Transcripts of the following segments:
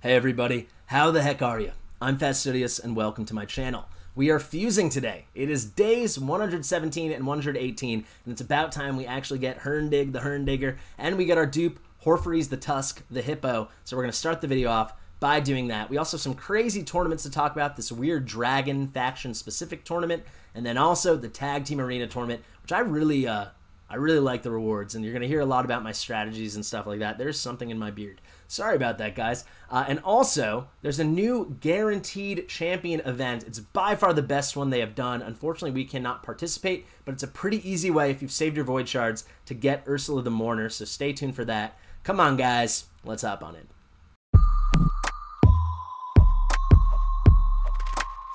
Hey everybody, how the heck are you? I'm Fast The Fastidious and welcome to my channel. We are fusing today. It is days 117 and 118 and it's about time we actually get Hurndig the Hurndigger and we get our dupe Hurndig the Tusk the Hippo. So we're going to start the video off by doing that. We also have some crazy tournaments to talk about, this weird dragon faction specific tournament and then also the tag team arena tournament, which I really like the rewards, and you're going to hear a lot about my strategies and stuff like that. There's something in my beard. Sorry about that, guys. And also, there's a new guaranteed champion event. It's by far the best one they have done. Unfortunately, we cannot participate, but it's a pretty easy way, if you've saved your Void Shards, to get Ursala the Mourner, so stay tuned for that. Come on, guys. Let's hop on it.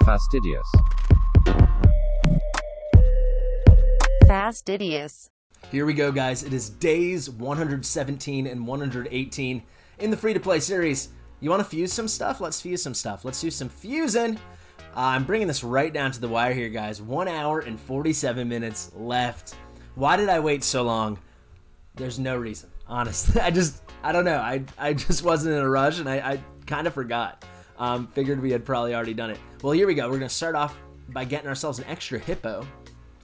Fastidious. Fastidious. Here we go, guys. It is days 117 and 118 in the free-to-play series. You want to fuse some stuff? Let's fuse some stuff. Let's do some fusing. I'm bringing this right down to the wire here, guys. 1 hour and 47 minutes left. Why did I wait so long? There's no reason, honestly. I don't know. I just wasn't in a rush, and I kind of forgot. Figured we had probably already done it. Well, here we go. We're going to start off by getting ourselves an extra hippo.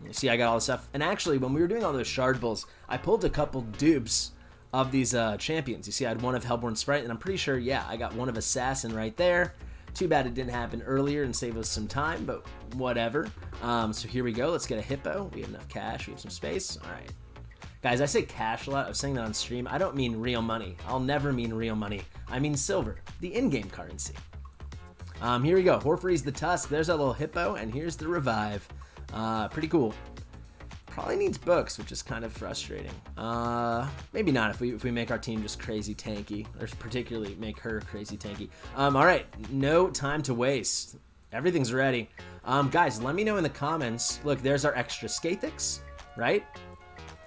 You see, I got all this stuff. And actually, when we were doing all those shard pulls, I pulled a couple dupes of these champions. You see, I had one of Hellborn Sprite, and I'm pretty sure, yeah, I got one of Assassin right there. Too bad it didn't happen earlier and save us some time, but whatever. So here we go. Let's get a hippo. We have enough cash. We have some space. All right. Guys, I say cash a lot. I was saying that on stream. I don't mean real money. I'll never mean real money. I mean silver, the in-game currency. Here we go. Hurndig the Tusk. There's our little hippo, and here's the revive. Pretty cool. Probably needs books, which is kind of frustrating. Maybe not if we make our team just crazy tanky, or particularly make her crazy tanky. All right, no time to waste. Everything's ready. Guys, let me know in the comments. Look, there's our extra Skathix, right?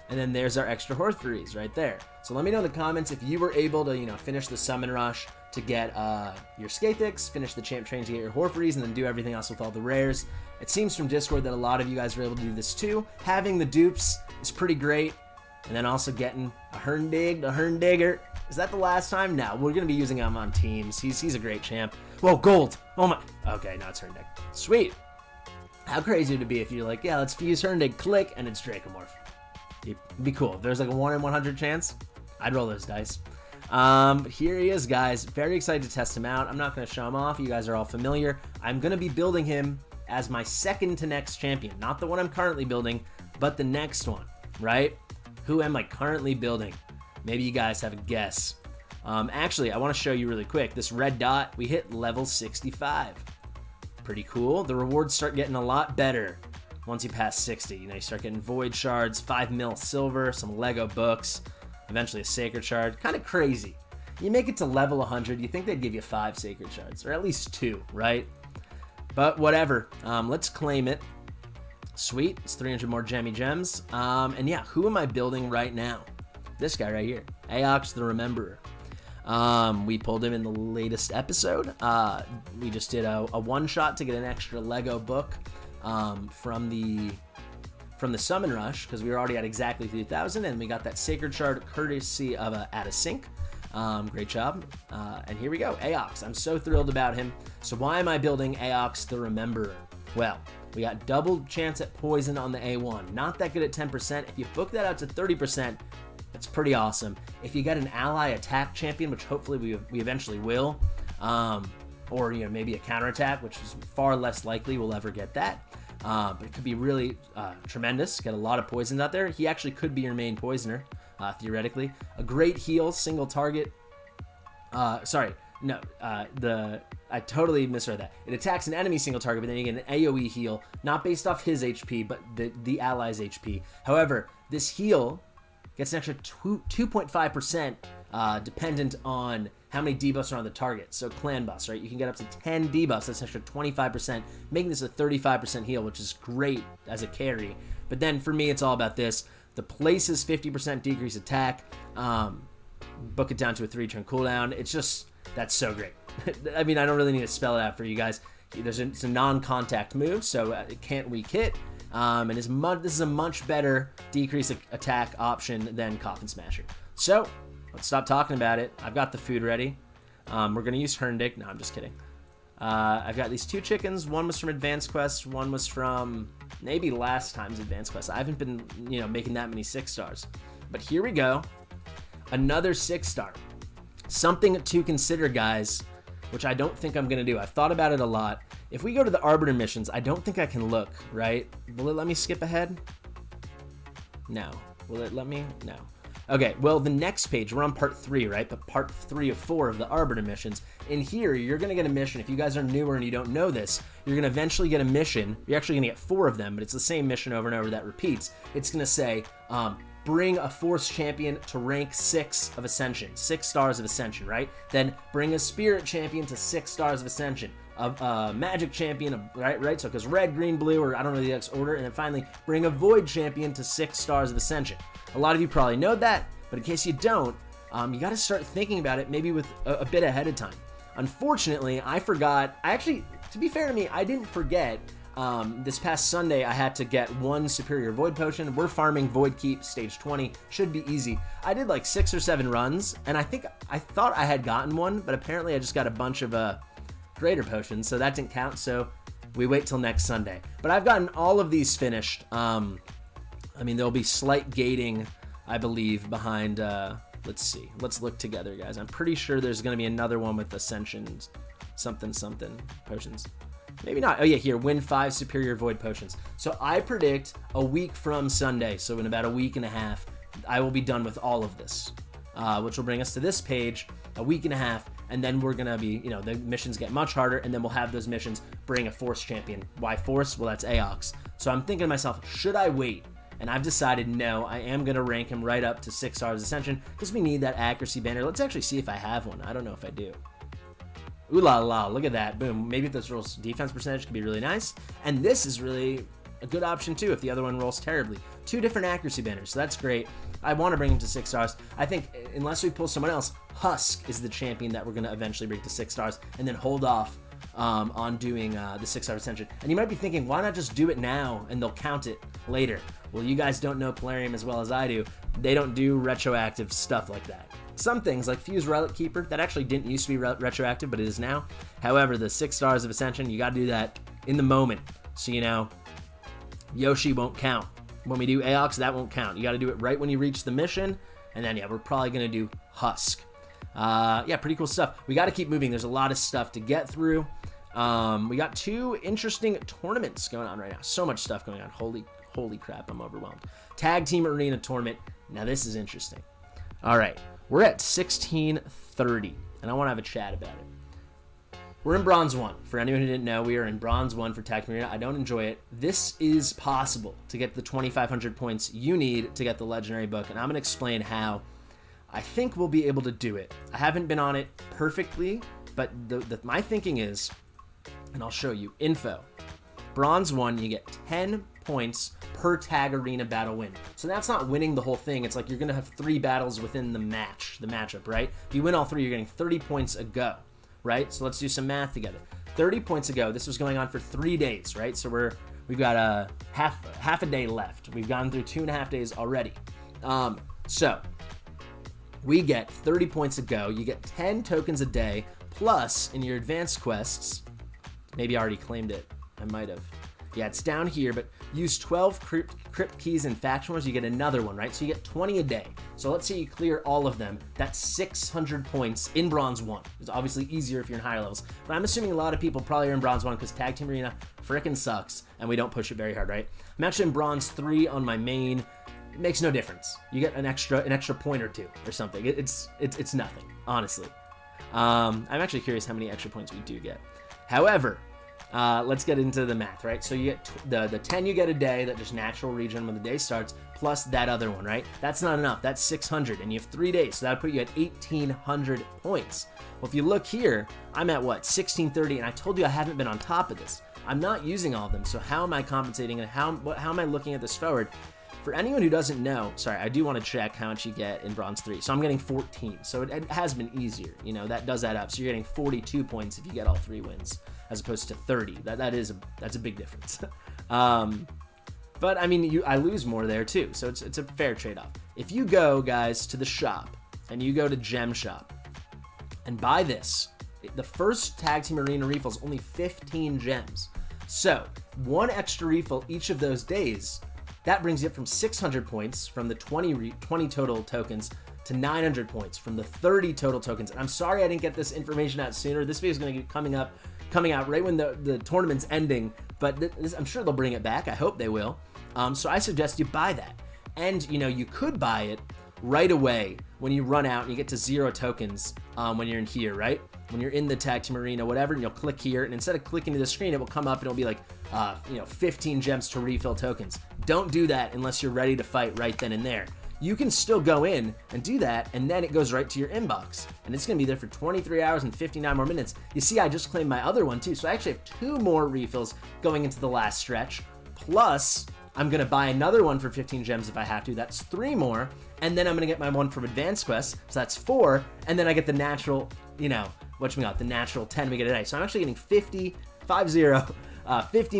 And then there's our extra Hurndig right there. So let me know in the comments if you were able to, finish the summon rush to get your Skathix, finish the champ train to get your Hurndig, and then do everything else with all the rares. It seems from Discord that a lot of you guys were able to do this too. Having the dupes is pretty great. And then also getting a Hurndig, the Hurndigger. Is that the last time? No, we're going to be using him on teams. He's a great champ. Whoa, gold. Oh my. Okay, now it's Hurndig. Sweet. How crazy would it be if you're like, yeah, let's fuse Hurndig, click, and it's Dracomorph. It'd be cool. If there's like a 1 in 100 chance, I'd roll those dice. Here he is, guys. Very excited to test him out. I'm not going to show him off. You guys are all familiar. I'm going to be building him as my second to next champion. Not the one I'm currently building, but the next one, right? Who am I currently building? Maybe you guys have a guess. Actually, I want to show you really quick. This red dot, we hit level 65. Pretty cool. The rewards start getting a lot better once you pass 60. You start getting Void Shards, 5 mil silver, some Lego books, eventually a Sacred Shard. Kind of crazy. You make it to level 100, you think they'd give you 5 Sacred Shards, or at least 2, right? But whatever. Let's claim it. Sweet. It's 300 more Gemmy Gems. And yeah, who am I building right now? This guy right here. Aox the Rememberer. We pulled him in the latest episode. We just did a one-shot to get an extra Lego book from the Summon Rush, because we were already at exactly 3,000, and we got that Sacred Shard courtesy of Sync. Great job. And here we go, Aox. I'm so thrilled about him. So why am I building Aox the Rememberer? Well, we got double chance at poison on the A1. Not that good at 10%. If you book that out to 30%, that's pretty awesome. If you get an ally attack champion, which hopefully we eventually will, or maybe a counterattack, which is far less likely we'll ever get that. But it could be really tremendous. Get a lot of poisons out there. He actually could be your main poisoner. Theoretically, a great heal, single target. I totally misread that. It attacks an enemy single target, but then you get an AoE heal, not based off his HP, but the ally's HP. However, this heal gets an extra 2.5% dependent on how many debuffs are on the target. So clan buffs, right? You can get up to 10 debuffs. That's an extra 25%, making this a 35% heal, which is great as a carry. But then for me, it's all about this. The place's 50% decrease attack. Book it down to a 3-turn cooldown. It's just, that's so great. I mean, I don't really need to spell it out for you guys. It's a non-contact move, so it can't weak hit. And this is a much better decrease attack option than Coffin Smasher. So let's stop talking about it. I've got the food ready. We're going to use Hurndig. No, I'm just kidding. I've got these 2 chickens. One was from Advanced Quest. One was from maybe last time's Advanced Quest. I haven't been, making that many 6 stars. But here we go. Another 6-star. Something to consider, guys, which I don't think I'm going to do. I've thought about it a lot. If we go to the Arbiter missions, I don't think I can look, right? Will it let me skip ahead? No. Will it let me? No. Okay, well, the next page, we're on part 3, right? But part 3 of 4 of the Arbiter missions. In here, you're going to get a mission. If you guys are newer and you don't know this, you're going to eventually get a mission. You're actually going to get 4 of them, but it's the same mission over and over that repeats. It's going to say, bring a Force Champion to rank 6 of Ascension. 6 stars of Ascension, right? Then bring a Spirit Champion to 6 stars of Ascension. A Magic Champion, right? So it goes red, green, blue, or I don't know the next order. And then finally, bring a Void Champion to 6 stars of Ascension. A lot of you probably know that, but in case you don't, you got to start thinking about it maybe with a bit ahead of time. Unfortunately, I forgot. To be fair to me, I didn't forget. This past Sunday, I had to get 1 Superior Void Potion. We're farming Void Keep, stage 20. Should be easy. I did like 6 or 7 runs, and I thought I had gotten one, but apparently I just got a bunch of Greater Potions, so that didn't count, so we wait till next Sunday. But I've gotten all of these finished. I mean, there'll be slight gating, I believe, behind, let's see. Let's look together, guys. I'm pretty sure there's going to be another one with Ascension something potions. Maybe not. Oh, yeah, here. Win 5 Superior Void Potions. So I predict a week from Sunday, so in about a week and a half, I will be done with all of this, which will bring us to this page, a week and a half, and then we're going to be, the missions get much harder, and then we'll have those missions bring a Force Champion. Why Force? Well, that's Aox. So I'm thinking to myself, should I wait? And I've decided, no, I am going to rank him right up to 6 stars Ascension because we need that accuracy banner. Let's actually see if I have one. I don't know if I do. Ooh la la, look at that. Boom. Maybe if this rolls defense percentage could be really nice. And this is really a good option too if the other one rolls terribly. 2 different accuracy banners, so that's great. I want to bring him to 6 stars. I think unless we pull someone else, Husk is the champion that we're going to eventually bring to 6 stars and then hold off on doing the 6-star Ascension. And you might be thinking, why not just do it now and they'll count it later? Well, you guys don't know Polarium as well as I do. They don't do retroactive stuff like that. Some things, like Fuse Relic Keeper, that actually didn't used to be retroactive, but it is now. However, the 6 stars of Ascension, you got to do that in the moment. So, Yoshi won't count. When we do Aox, that won't count. You got to do it right when you reach the mission. And then, yeah, we're probably going to do Husk. Yeah, pretty cool stuff. We got to keep moving. There's a lot of stuff to get through. We got 2 interesting tournaments going on right now. So much stuff going on. Holy crap, I'm overwhelmed. Tag Team Arena Tournament. Now, this is interesting. All right, we're at 1630, and I want to have a chat about it. We're in Bronze 1. For anyone who didn't know, we are in Bronze 1 for Tag Team Arena. I don't enjoy it. This is possible to get the 2,500 points you need to get the Legendary Book, and I'm going to explain how I think we'll be able to do it. I haven't been on it perfectly, but my thinking is, and I'll show you, info. Bronze 1, you get 10 points per tag arena battle win. So that's not winning the whole thing. It's like you're going to have 3 battles within the matchup, right? If you win all 3, you're getting 30 points a go, right? So let's do some math together. 30 points a go. This was going on for 3 days, right? So we've got a half a day left. We've gone through 2.5 days already. So we get 30 points a go. You get 10 tokens a day, plus in your advanced quests, maybe I already claimed it. I might have. Yeah, it's down here, but use 12 crypt keys in Faction Wars, you get another one, right? So you get 20 a day. So let's say you clear all of them. That's 600 points in Bronze 1. It's obviously easier if you're in higher levels. But I'm assuming a lot of people probably are in Bronze 1 because Tag Team Arena frickin' sucks, and we don't push it very hard, right? I'm actually in Bronze 3 on my main. It makes no difference. You get an extra point or 2 or something. It's nothing, honestly. I'm actually curious how many extra points we do get. However, let's get into the math, right? So you get the 10 you get a day, that just natural regen when the day starts, plus that other one, right? That's not enough. That's 600, and you have 3 days, so that would put you at 1,800 points. Well, if you look here, I'm at what, 1630, and I told you I haven't been on top of this. I'm not using all of them, so how am I compensating, and how am I looking at this forward? For anyone who doesn't know, sorry, I do want to check how much you get in Bronze 3. So I'm getting 14, so it has been easier. That does add up. So you're getting 42 points if you get all 3 wins, as opposed to 30. That's a big difference. But I mean, I lose more there too, so it's a fair trade-off. If you go, guys, to the shop, and you go to Gem Shop, and buy this. The first tag team arena refill is only 15 gems. So 1 extra refill each of those days, that brings you up from 600 points from the 20 total tokens to 900 points from the 30 total tokens. And I'm sorry I didn't get this information out sooner. This video is going to be coming out right when the tournament's ending, but I'm sure they'll bring it back. I hope they will. So I suggest you buy that. And, you know, you could buy it right away when you run out and you get to 0 tokens when you're in here, right? When you're in the tag team arena, whatever, and you'll click here, and instead of clicking to the screen, it will come up and it'll be like, 15 gems to refill tokens. Don't do that unless you're ready to fight right then and there. You can still go in and do that, and then it goes right to your inbox. And it's going to be there for 23 hours and 59 more minutes. You see, I just claimed my other one too, so I actually have 2 more refills going into the last stretch. Plus, I'm going to buy another one for 15 gems if I have to. That's 3 more. And then I'm going to get my one from Advanced Quest, so that's 4. And then I get the natural, the natural 10 we get today. So I'm actually getting 50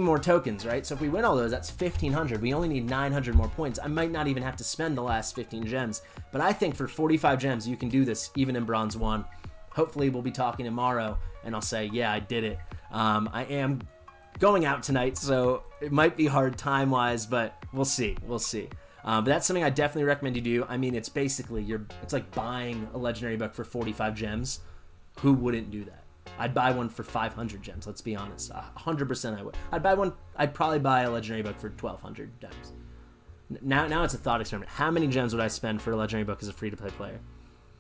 more tokens, right? So if we win all those, that's 1,500. We only need 900 more points. I might not even have to spend the last 15 gems, but I think for 45 gems, you can do this even in Bronze 1. Hopefully we'll be talking tomorrow, and I'll say, yeah, I did it. I am going out tonight, so it might be hard time-wise, but we'll see. We'll see. But that's something I definitely recommend you do. I mean, it's basically, it's like buying a legendary book for 45 gems. Who wouldn't do that? I'd buy one for 500 gems, let's be honest. 100% I would. I'd probably buy a legendary book for 1,200 gems. Now it's a thought experiment. How many gems would I spend for a legendary book as a free-to-play player?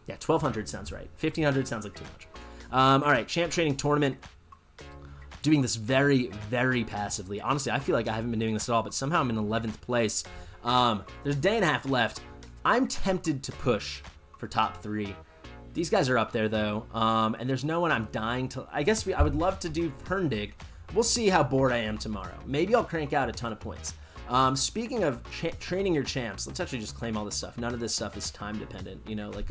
Yeah, 1,200 sounds right. 1,500 sounds like too much. All right, champ training tournament. Doing this very, very passively. Honestly, I feel like I haven't been doing this at all, but somehow I'm in 11th place. There's a day and a half left. I'm tempted to push for top 3. These guys are up there, though, and there's no one I'm dying to... I guess I would love to do Hurndig. We'll see how bored I am tomorrow. Maybe I'll crank out a ton of points. Speaking of training your champs, let's actually just claim all this stuff. None of this stuff is time-dependent, like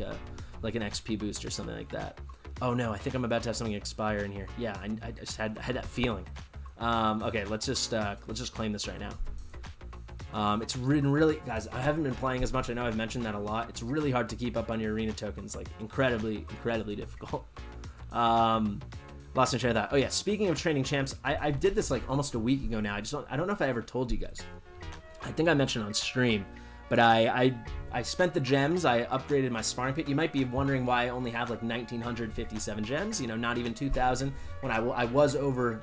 an XP boost or something like that. Oh, no, I think I'm about to have something expire in here. Yeah, I just had that feeling. Okay, let's just claim this right now. It's really, guys, I haven't been playing as much. I know I've mentioned that a lot. It's really hard to keep up on your arena tokens, like incredibly difficult. Lost my train of thought. Oh yeah, speaking of training champs, I did this like almost a week ago now. I don't know if I ever told you guys. I think I mentioned on stream, but I spent the gems. I upgraded my Sparring Pit. You might be wondering why I only have like 1,957 gems, not even 2,000, when I was over,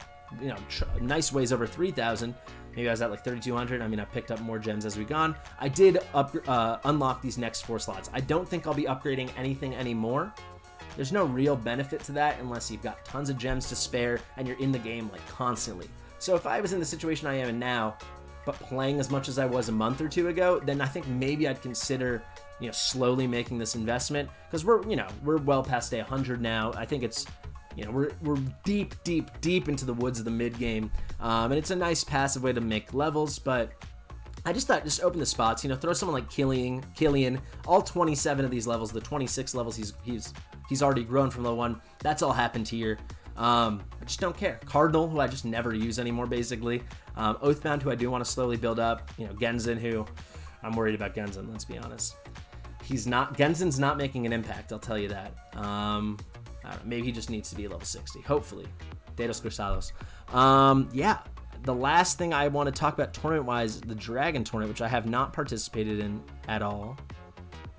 nice ways over 3,000. Maybe I was at like 3,200. I mean, I picked up more gems as we've gone. I did unlock these next 4 slots. I don't think I'll be upgrading anything anymore. There's no real benefit to that unless you've got tons of gems to spare and you're in the game like constantly. So if I was in the situation I am in now, but playing as much as I was a month or 2 ago, then I think maybe I'd consider, slowly making this investment, because we're well past day 100 now. I think it's, we're deep into the woods of the mid game, and it's a nice passive way to make levels. But I just thought, just open the spots, throw someone like Killian, all 27 of these levels, the 26 levels he's already grown from level 1. That's all happened here. I just don't care. Cardinal, who I just never use anymore, basically. Oathbound, who I do want to slowly build up. Genzen, who I'm worried about Genzen, let's be honest. Genzen's not making an impact, I'll tell you that. I don't know, maybe he just needs to be level 60, hopefully. Dados Cruzados. Yeah, the last thing I want to talk about tournament-wise, the Dragon Tournament, which I have not participated in at all.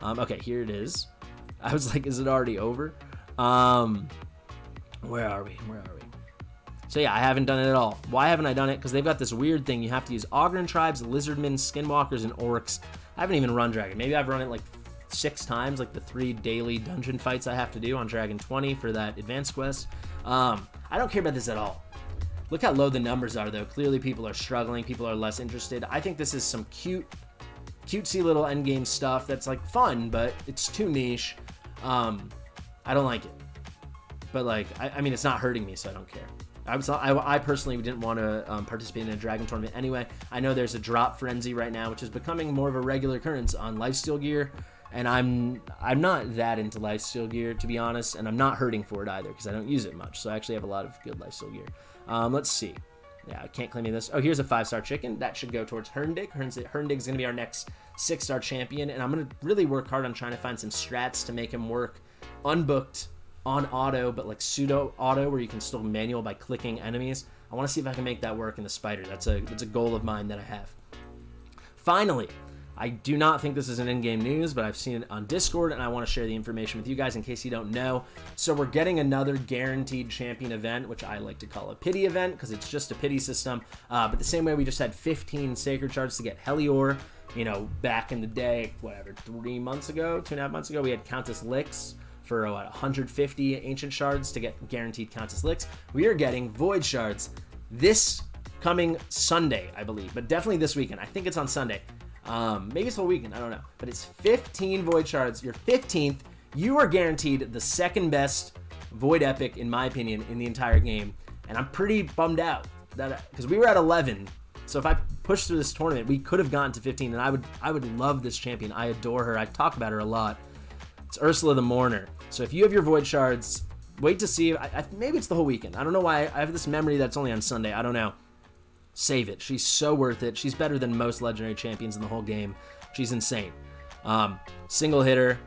Okay, here it is. I was like, is it already over? Where are we? So yeah, I haven't done it at all. Why haven't I done it? Because they've got this weird thing. You have to use Ogren tribes, Lizardmen, Skinwalkers, and Orcs. I haven't even run Dragon. Maybe I've run it like 6 times, like the 3 daily dungeon fights I have to do on Dragon 20 for that advanced quest. I don't care about this at all. Look how low the numbers are, though. Clearly people are struggling. People are less interested. I think this is some cutesy little endgame stuff that's like fun, but it's too niche. I don't like it. But like, I mean, it's not hurting me, so I don't care. I personally didn't want to participate in a Dragon tournament anyway. I know there's a drop frenzy right now, which is becoming more of a regular occurrence on lifesteal gear, and I'm not that into lifesteal gear, to be honest, and I'm not hurting for it either because I don't use it much. So I actually have a lot of good lifesteal gear. Let's see. Yeah, I can't claim this. Oh, here's a 5-star chicken. That should go towards Hurndig. Hurndig's going to be our next 6-star champion, and I'm going to really work hard on trying to find some strats to make him work unbooked on auto, but like pseudo auto, where you can still manual by clicking enemies. I want to see if I can make that work in the spider. That's a goal of mine that I have. Finally, I do not think this is an in-game news, but I've seen it on Discord, and I want to share the information with you guys in case you don't know. So we're getting another guaranteed champion event, which I like to call a pity event because it's just a pity system. But the same way we just had 15 sacred shards to get Helior, you know, back in the day, whatever, 3 months ago, 2.5 months ago, we had Countess Licks for what, 150 ancient shards to get guaranteed Countess Licks. We are getting Void Shards this coming Sunday, I believe, but definitely this weekend. I think it's on Sunday. Maybe it's the whole weekend, I don't know. But it's 15 Void Shards. You're 15th. You are guaranteed the second best Void Epic, in my opinion, in the entire game. And I'm pretty bummed out that because we were at 11. So if I pushed through this tournament, we could have gotten to 15. And I would love this champion. I adore her. I talk about her a lot. It's Ursala the Mourner. So if you have your Void Shards, wait to see. Maybe it's the whole weekend. I don't know why. I have this memory that's only on Sunday. I don't know. Save it. She's so worth it. She's better than most legendary champions in the whole game. She's insane. Single hitter.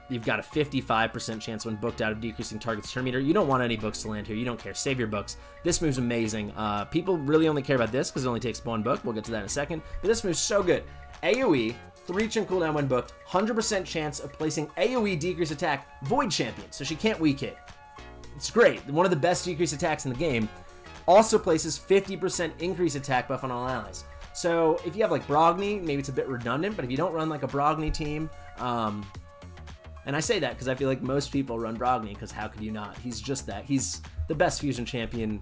You've got a 55% chance when booked out of decreasing target's turn meter. You don't want any books to land here. You don't care. Save your books. This move's amazing. People really only care about this because it only takes one book. We'll get to that in a second. But this move's so good. AoE, 3 turn cooldown when booked, 100% chance of placing AoE decrease attack Void champion, so she can't weak hit. It's great. One of the best decrease attacks in the game. Also places 50% increase attack buff on all allies. So if you have like Brogni, maybe it's a bit redundant, but if you don't run like a Brogni team, and I say that because I feel like most people run Brogni, because how could you not? He's just that. He's the best fusion champion,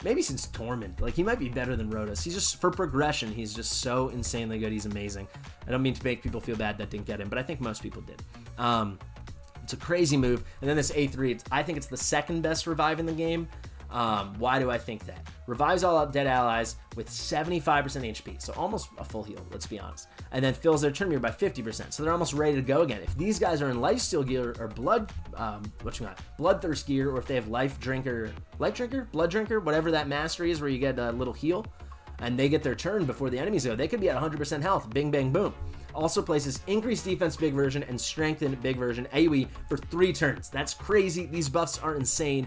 maybe since Torment. Like, he might be better than Rotos. He's just, for progression, he's just so insanely good. He's amazing. I don't mean to make people feel bad that didn't get him, but I think most people did. It's a crazy move. And then this A3, I think it's the second best revive in the game. Why do I think that? Revives all dead allies with 75% HP, so almost a full heal, let's be honest. And then fills their turn meter by 50%, so they're almost ready to go again. If these guys are in lifesteal gear or bloodthirst gear, or if they have life drinker, blood drinker, whatever that mastery is where you get a little heal, and they get their turn before the enemies go, they could be at 100% health. Bing, bang, boom. Also places increased defense big version and strengthened big version AoE for 3 turns. That's crazy. These buffs are insane.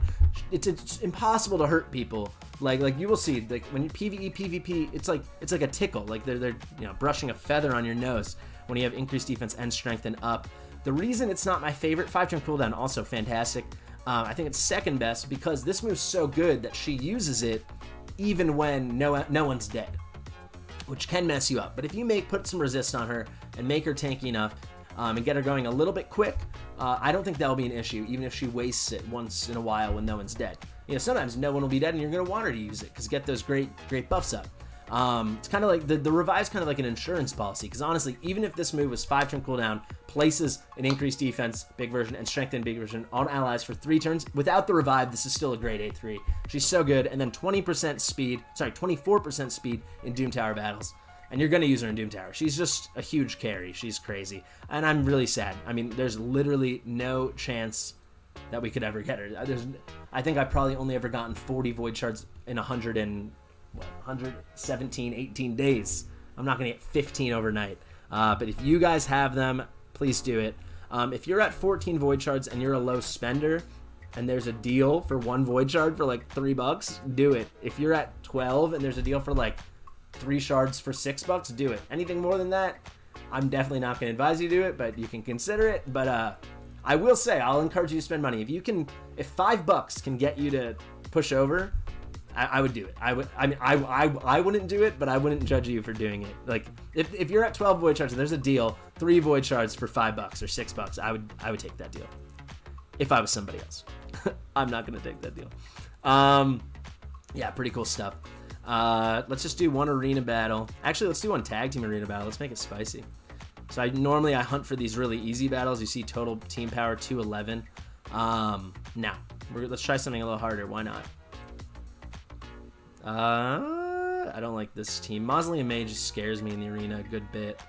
It's impossible to hurt people. Like you will see, like when you PvE, PvP, it's like a tickle. Like they're brushing a feather on your nose when you have increased defense and strengthen up. The reason it's not my favorite, 5 turn cooldown, also fantastic. I think it's second best because this move's so good that she uses it even when no one's dead, which can mess you up. But if you put some resist on her and make her tanky enough and get her going a little bit quick, I don't think that'll be an issue, even if she wastes it once in a while when no one's dead. Sometimes no one will be dead and you're going to want her to use it because get those great buffs up. It's kind of like, the revive's kind of like an insurance policy, because honestly, even if this move was 5 turn cooldown, places an increased defense, big version, and strengthened big version on allies for 3 turns, without the revive, this is still a great A3. She's so good. And then 24% speed in Doom Tower battles. And you're going to use her in Doom Tower. She's just a huge carry. She's crazy. And I'm really sad. I mean, there's literally no chance that we could ever get her. I think I've probably only ever gotten 40 Void Shards in 117, 18 days. I'm not going to get 15 overnight. But if you guys have them, please do it. If you're at 14 Void Shards and you're a low spender, and there's a deal for 1 Void Shard for like $3, do it. If you're at 12 and there's a deal for like 3 shards for $6, do it. Anything more than that, I'm definitely not going to advise you to do it, but you can consider it. But I will say, I'll encourage you to spend money. If $5 can get you to push over, I would do it. I wouldn't do it, but I wouldn't judge you for doing it. Like, if you're at 12 Void Shards and there's a deal, 3 Void Shards for $5 or $6, I would take that deal. If I was somebody else. I'm not going to take that deal. Yeah, pretty cool stuff. Let's just do 1 arena battle. Actually, let's do 1 tag team arena battle. Let's make it spicy. So normally I hunt for these really easy battles. You see total team power 211. Now, let's try something a little harder. Why not? I don't like this team. Mausoleum Mage scares me in the arena a good bit.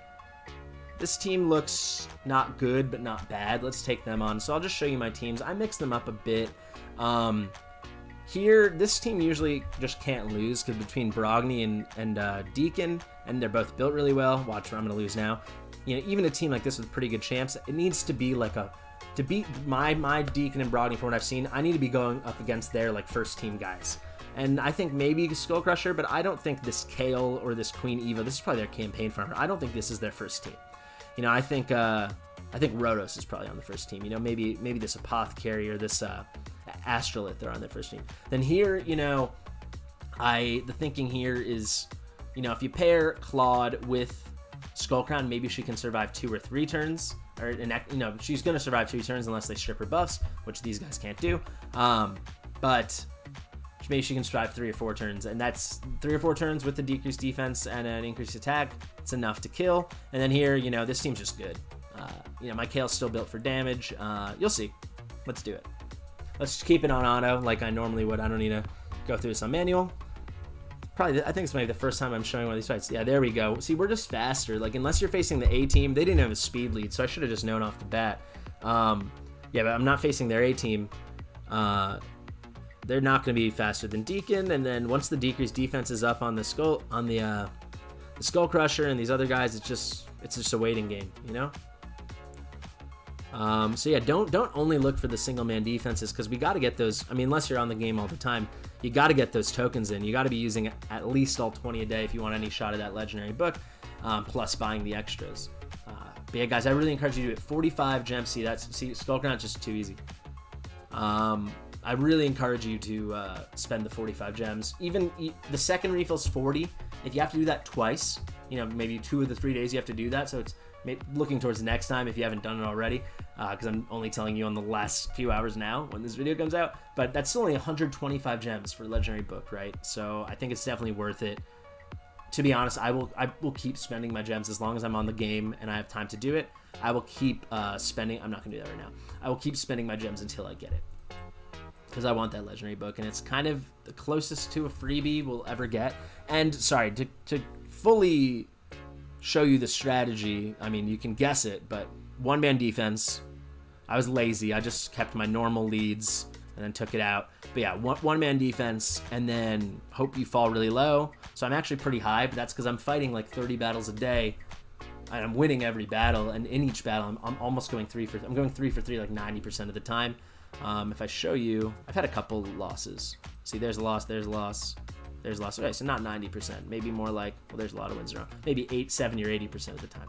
This team looks not good, but not bad. Let's take them on. So I'll just show you my teams. I mix them up a bit. Here, this team usually just can't lose because between Brogni and Deacon, and they're both built really well. Watch, I'm going to lose now. Even a team like this with pretty good champs, it needs to be like a to beat my Deacon and Brogdon from what I've seen, I need to be going up against their like first team guys. And I think maybe Skull Crusher, but I don't think this Kale or this Queen Eva, this is probably their campaign farmer. I don't think this is their first team. You know, I think Rotos is probably on the first team. You know, maybe this Apothecary or this Astrolith are on their first team. Then here, you know, the thinking here is, you know, if you pair Claude with Skullcrown, maybe she can survive 2 or 3 turns. Or, you know, she's going to survive 2 turns unless they strip her buffs, which these guys can't do. But maybe she can survive 3 or 4 turns, and that's 3 or 4 turns with the decreased defense and an increased attack. It's enough to kill. And then here, you know, this team's just good. You know, my Kale's still built for damage. You'll see. Let's do it. Let's just keep it on auto like I normally would. I don't need to go through this on manual. Probably, I think it's maybe the first time I'm showing one of these fights. Yeah, there we go. See, we're just faster. Like, unless you're facing the A team, they didn't have a speed lead, so I should have just known off the bat. Yeah, but I'm not facing their A team. They're not going to be faster than Deacon, and then once the decreased defense is up on the Skull Crusher and these other guys, it's just a waiting game, you know. So yeah, don't only look for the single man defenses, because we got to get those. I mean, unless you're on the game all the time, you got to get those tokens in. You got to be using at least all 20 a day if you want any shot at that legendary book, plus buying the extras. But yeah, guys, I really encourage you to do it. 45 gems. See, Skullcrown is just too easy. I really encourage you to spend the 45 gems. Even the second refill's 40. If you have to do that twice, you know, maybe 2 of the 3 days you have to do that. So it's looking towards next time if you haven't done it already, because I'm only telling you on the last few hours now when this video comes out. But that's still only 125 gems for Legendary Book, right? So I think it's definitely worth it. To be honest, I will keep spending my gems as long as I'm on the game and I have time to do it. I will keep spending. I'm not gonna do that right now. I will keep spending my gems until I get it, because I want that legendary book, and it's kind of the closest to a freebie we'll ever get. And sorry, to fully show you the strategy, I mean, you can guess it, but 1-man defense, I was lazy. I just kept my normal leads and then took it out. But yeah, 1-man defense, and then hope you fall really low. So I'm actually pretty high, but that's because I'm fighting like 30 battles a day, and I'm winning every battle, and in each battle, I'm almost going 3 for 3 like 90% of the time. If I show you, I've had a couple losses. See, there's a loss, there's a loss, there's a loss. Okay, so not 90%, maybe more like, well, there's a lot of wins around. Maybe 70 or 80% of the time.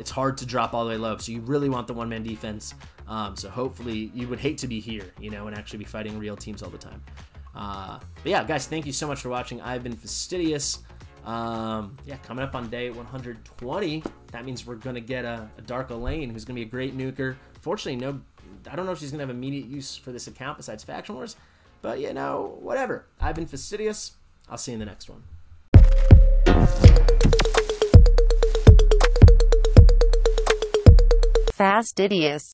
It's hard to drop all the way low, so you really want the 1-man defense. So hopefully, you would hate to be here, you know, and actually be fighting real teams all the time. But yeah, guys, thank you so much for watching. I've been Fastidious. Yeah, coming up on day 120, that means we're going to get a Dark Elaine, who's going to be a great nuker. Fortunately, I don't know if she's going to have immediate use for this account besides Faction Wars, but, you know, whatever. I've been Fastidious. I'll see you in the next one. Fastidious.